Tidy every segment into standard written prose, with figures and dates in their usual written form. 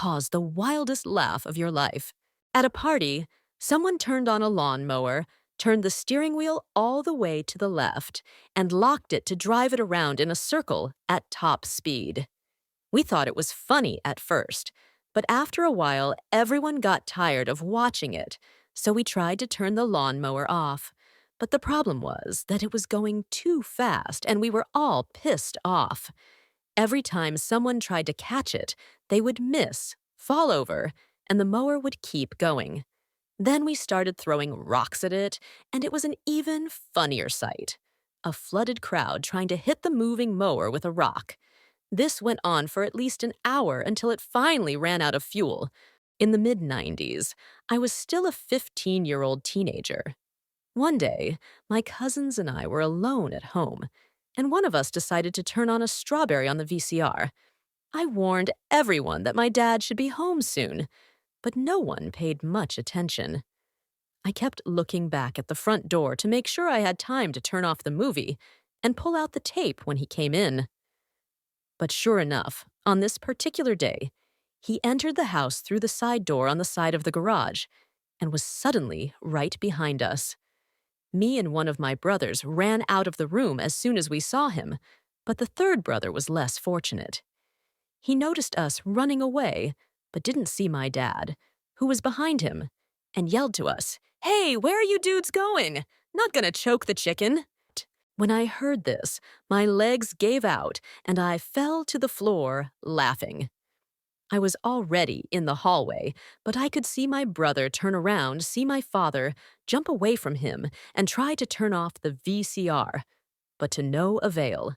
cause the wildest laugh of your life. At a party, someone turned on a lawnmower, turned the steering wheel all the way to the left, and locked it to drive it around in a circle at top speed. We thought it was funny at first, but after a while, everyone got tired of watching it, so we tried to turn the lawnmower off. But the problem was that it was going too fast, and we were all pissed off. Every time someone tried to catch it, they would miss, fall over, and the mower would keep going. Then we started throwing rocks at it, and it was an even funnier sight. A flooded crowd trying to hit the moving mower with a rock. This went on for at least an hour until it finally ran out of fuel. In the mid-90s, I was still a 15-year-old teenager. One day, my cousins and I were alone at home, and one of us decided to turn on a strawberry on the VCR. I warned everyone that my dad should be home soon, but no one paid much attention. I kept looking back at the front door to make sure I had time to turn off the movie and pull out the tape when he came in. But sure enough, on this particular day, he entered the house through the side door on the side of the garage and was suddenly right behind us. Me and one of my brothers ran out of the room as soon as we saw him, but the third brother was less fortunate. He noticed us running away, but didn't see my dad, who was behind him, and yelled to us, "Hey, where are you dudes going? Not gonna choke the chicken." When I heard this, my legs gave out and I fell to the floor laughing. I was already in the hallway, but I could see my brother turn around, see my father, jump away from him, and try to turn off the VCR, but to no avail.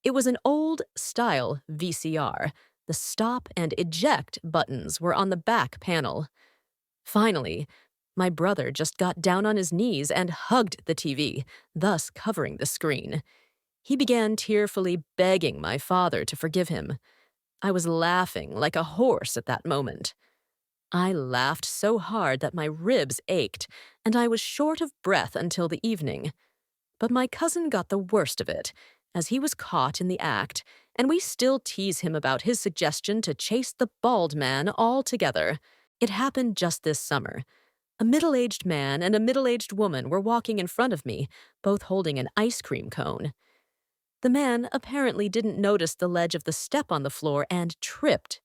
It was an old-style VCR. The stop and eject buttons were on the back panel. Finally, my brother just got down on his knees and hugged the TV, thus covering the screen. He began tearfully begging my father to forgive him. I was laughing like a horse at that moment. I laughed so hard that my ribs ached, and I was short of breath until the evening. But my cousin got the worst of it, as he was caught in the act, and we still tease him about his suggestion to chase the bald man altogether. It happened just this summer. A middle-aged man and a middle-aged woman were walking in front of me, both holding an ice cream cone. The man apparently didn't notice the ledge of the step on the floor and tripped.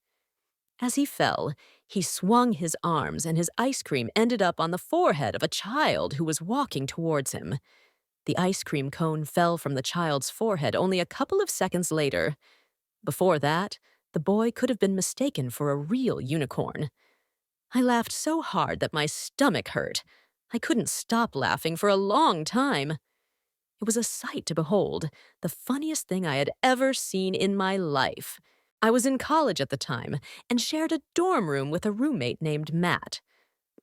As he fell, he swung his arms and his ice cream ended up on the forehead of a child who was walking towards him. The ice cream cone fell from the child's forehead only a couple of seconds later. Before that, the boy could have been mistaken for a real unicorn. I laughed so hard that my stomach hurt. I couldn't stop laughing for a long time. It was a sight to behold, the funniest thing I had ever seen in my life. I was in college at the time and shared a dorm room with a roommate named Matt.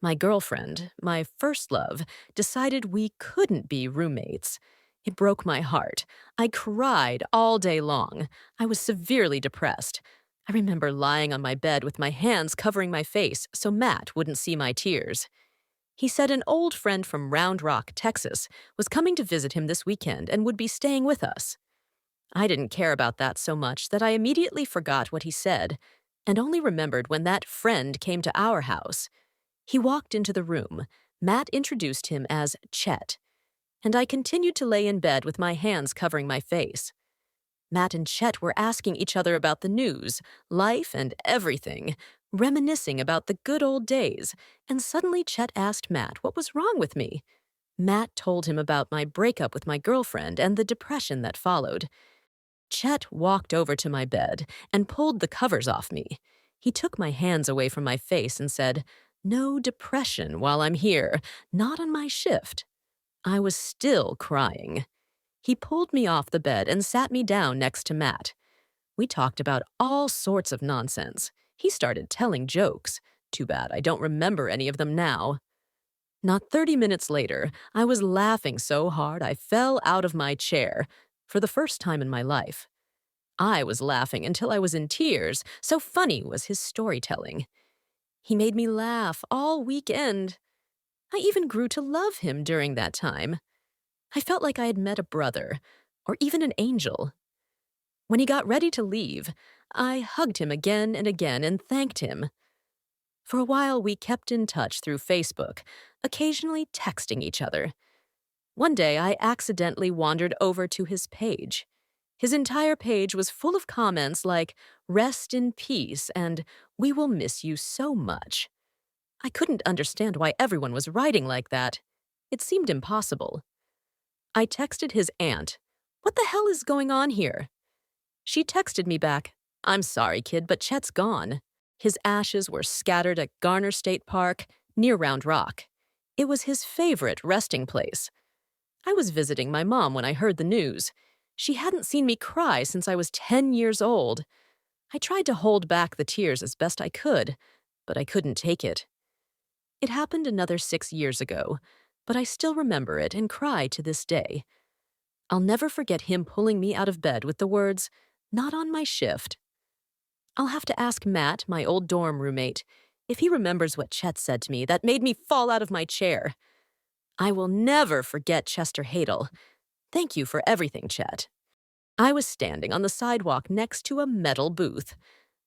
My girlfriend, my first love, decided we couldn't be roommates. It broke my heart. I cried all day long. I was severely depressed. I remember lying on my bed with my hands covering my face so Matt wouldn't see my tears. He said an old friend from Round Rock, Texas, was coming to visit him this weekend and would be staying with us. I didn't care about that so much that I immediately forgot what he said and only remembered when that friend came to our house. He walked into the room. Matt introduced him as Chet, and I continued to lay in bed with my hands covering my face. Matt and Chet were asking each other about the news, life, and everything, reminiscing about the good old days, and suddenly Chet asked Matt what was wrong with me. Matt told him about my breakup with my girlfriend and the depression that followed. Chet walked over to my bed and pulled the covers off me. He took my hands away from my face and said, "No depression while I'm here, not on my shift." I was still crying. He pulled me off the bed and sat me down next to Matt. We talked about all sorts of nonsense. He started telling jokes. Too bad I don't remember any of them now. Not 30 minutes later, I was laughing so hard I fell out of my chair, for the first time in my life. I was laughing until I was in tears, so funny was his storytelling. He made me laugh all weekend. I even grew to love him during that time. I felt like I had met a brother, or even an angel. When he got ready to leave, I hugged him again and again and thanked him. For a while, we kept in touch through Facebook, occasionally texting each other. One day, I accidentally wandered over to his page. His entire page was full of comments like, "Rest in peace," and "We will miss you so much." I couldn't understand why everyone was writing like that. It seemed impossible. I texted his aunt, "What the hell is going on here?" She texted me back, "I'm sorry, kid, but Chet's gone." His ashes were scattered at Garner State Park, near Round Rock. It was his favorite resting place. I was visiting my mom when I heard the news. She hadn't seen me cry since I was 10 years old. I tried to hold back the tears as best I could, but I couldn't take it. It happened another 6 years ago, but I still remember it and cry to this day. I'll never forget him pulling me out of bed with the words, "Not on my shift." I'll have to ask Matt, my old dorm roommate, if he remembers what Chet said to me that made me fall out of my chair. I will never forget Chester Hadel. Thank you for everything, Chet. I was standing on the sidewalk next to a metal booth.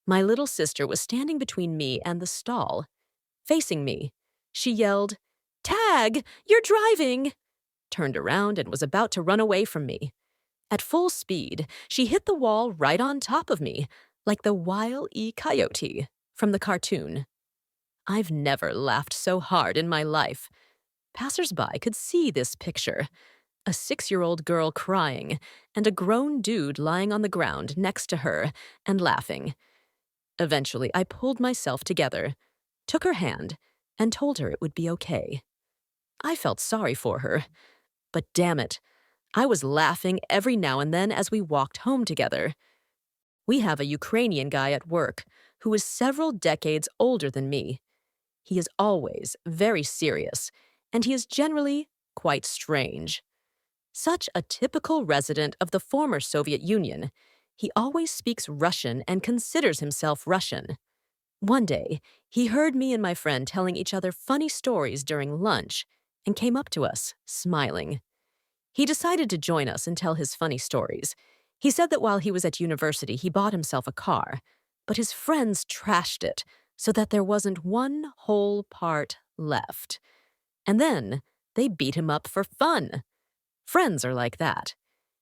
My little sister was standing between me and the stall. Facing me, she yelled, "Tag, you're driving!" Turned around and was about to run away from me. At full speed, she hit the wall right on top of me, like the Wile E. Coyote from the cartoon. I've never laughed so hard in my life. Passers-by could see this picture. A 6-year-old girl crying, and a grown dude lying on the ground next to her and laughing. Eventually, I pulled myself together, took her hand, and told her it would be okay. I felt sorry for her, but damn it, I was laughing every now and then as we walked home together. We have a Ukrainian guy at work who is several decades older than me. He is always very serious, and he is generally quite strange. Such a typical resident of the former Soviet Union, he always speaks Russian and considers himself Russian. One day, he heard me and my friend telling each other funny stories during lunch and came up to us, smiling. He decided to join us and tell his funny stories. He said that while he was at university, he bought himself a car, but his friends trashed it so that there wasn't one whole part left. And then they beat him up for fun. Friends are like that.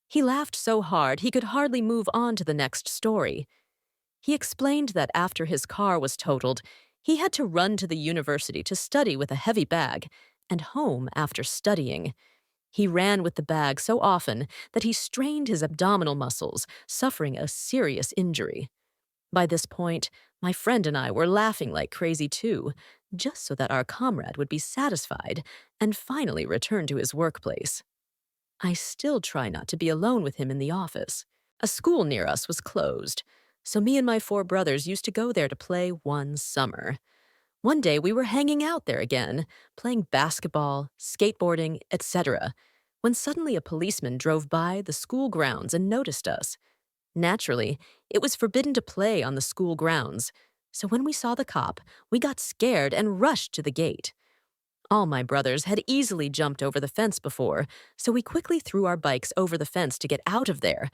He laughed so hard he could hardly move on to the next story. He explained that after his car was totaled, he had to run to the university to study with a heavy bag and home after studying. He ran with the bag so often that he strained his abdominal muscles, suffering a serious injury. By this point, my friend and I were laughing like crazy too, just so that our comrade would be satisfied and finally return to his workplace. I still try not to be alone with him in the office. A school near us was closed, so me and my 4 brothers used to go there to play one summer. One day we were hanging out there again, playing basketball, skateboarding, etc., when suddenly a policeman drove by the school grounds and noticed us. Naturally, it was forbidden to play on the school grounds, so when we saw the cop, we got scared and rushed to the gate. All my brothers had easily jumped over the fence before, so we quickly threw our bikes over the fence to get out of there.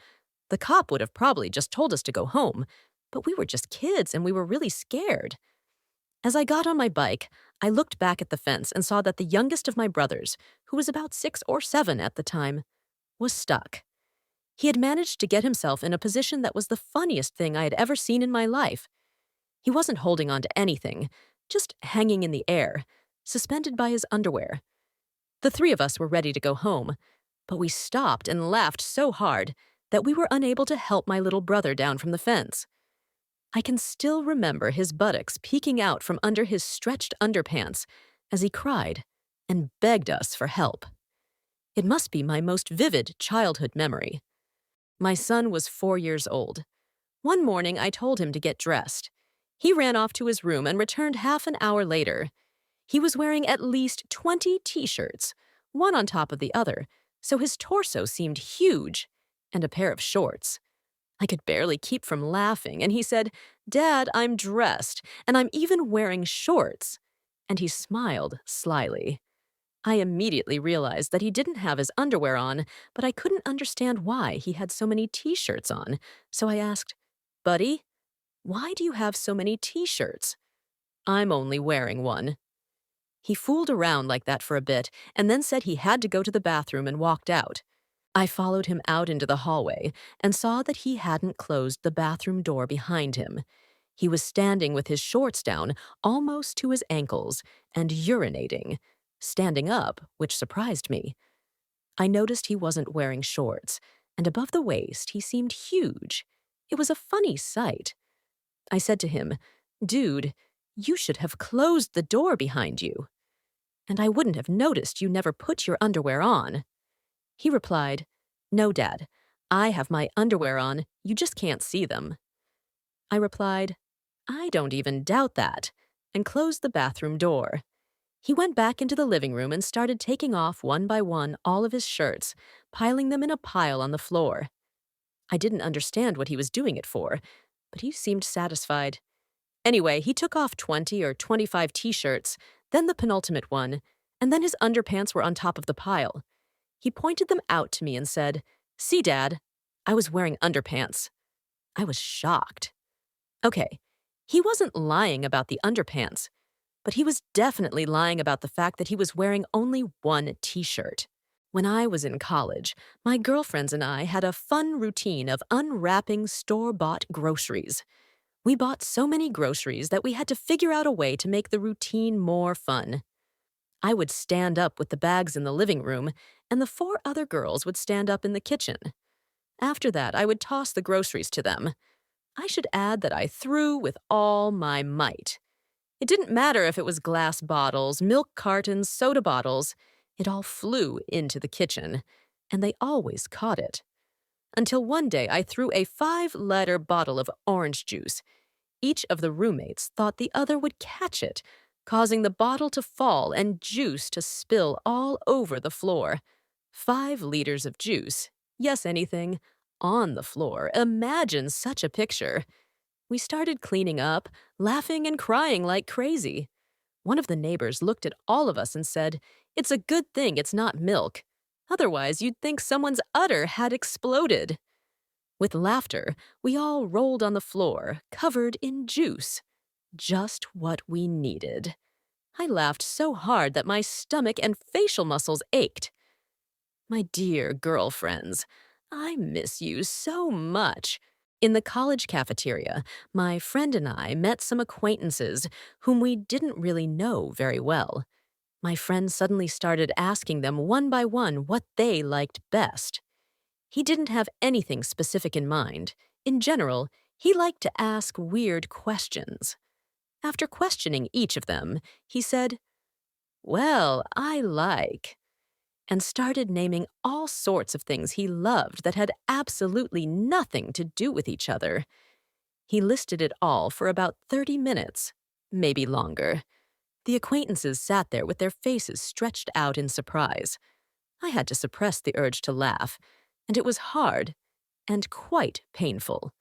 The cop would have probably just told us to go home, but we were just kids and we were really scared. As I got on my bike, I looked back at the fence and saw that the youngest of my brothers, who was about 6 or 7 at the time, was stuck. He had managed to get himself in a position that was the funniest thing I had ever seen in my life. He wasn't holding on to anything, just hanging in the air, suspended by his underwear. The 3 of us were ready to go home, but we stopped and laughed so hard that we were unable to help my little brother down from the fence. I can still remember his buttocks peeking out from under his stretched underpants as he cried and begged us for help. It must be my most vivid childhood memory. My son was 4 years old. One morning, I told him to get dressed. He ran off to his room and returned half an hour later. He was wearing at least 20 t-shirts, one on top of the other, so his torso seemed huge, and a pair of shorts. I could barely keep from laughing, and he said, "Dad, I'm dressed, and I'm even wearing shorts." And he smiled slyly. I immediately realized that he didn't have his underwear on, but I couldn't understand why he had so many t-shirts on, so I asked, "Buddy, Why do you have so many t-shirts? I'm only wearing one. He fooled around like that for a bit and then said he had to go to the bathroom and walked out. I followed him out into the hallway and saw that he hadn't closed the bathroom door behind him. He was standing with his shorts down almost to his ankles and urinating, standing up, which surprised me. I noticed he wasn't wearing shorts, and above the waist he seemed huge. It was a funny sight. I said to him, "Dude, you should have closed the door behind you." "And I wouldn't have noticed you never put your underwear on." He replied, "No, Dad, I have my underwear on, you just can't see them." I replied, "I don't even doubt that," and closed the bathroom door. He went back into the living room and started taking off one by one all of his shirts, piling them in a pile on the floor. I didn't understand what he was doing it for, but he seemed satisfied. Anyway, he took off 20 or 25 t-shirts, then the penultimate one, and then his underpants were on top of the pile. He pointed them out to me and said, "See, Dad, I was wearing underpants." I was shocked. Okay, he wasn't lying about the underpants, but he was definitely lying about the fact that he was wearing only one t-shirt. When I was in college, my girlfriends and I had a fun routine of unwrapping store-bought groceries. We bought so many groceries that we had to figure out a way to make the routine more fun. I would stand up with the bags in the living room, and the 4 other girls would stand up in the kitchen. After that, I would toss the groceries to them. I should add that I threw with all my might. It didn't matter if it was glass bottles, milk cartons, soda bottles. It all flew into the kitchen, and they always caught it. Until one day I threw a 5-liter bottle of orange juice. Each of the roommates thought the other would catch it, causing the bottle to fall and juice to spill all over the floor. 5 liters of juice, yes, anything, on the floor. Imagine such a picture. We started cleaning up, laughing and crying like crazy. One of the neighbors looked at all of us and said, "It's a good thing it's not milk. Otherwise, you'd think someone's udder had exploded." With laughter, we all rolled on the floor, covered in juice. Just what we needed. I laughed so hard that my stomach and facial muscles ached. My dear girlfriends, I miss you so much. In the college cafeteria, my friend and I met some acquaintances whom we didn't really know very well. My friend suddenly started asking them one by one what they liked best. He didn't have anything specific in mind. In general, he liked to ask weird questions. After questioning each of them, he said, "Well, I like," and started naming all sorts of things he loved that had absolutely nothing to do with each other. He listed it all for about 30 minutes, maybe longer. The acquaintances sat there with their faces stretched out in surprise. I had to suppress the urge to laugh, and it was hard and quite painful.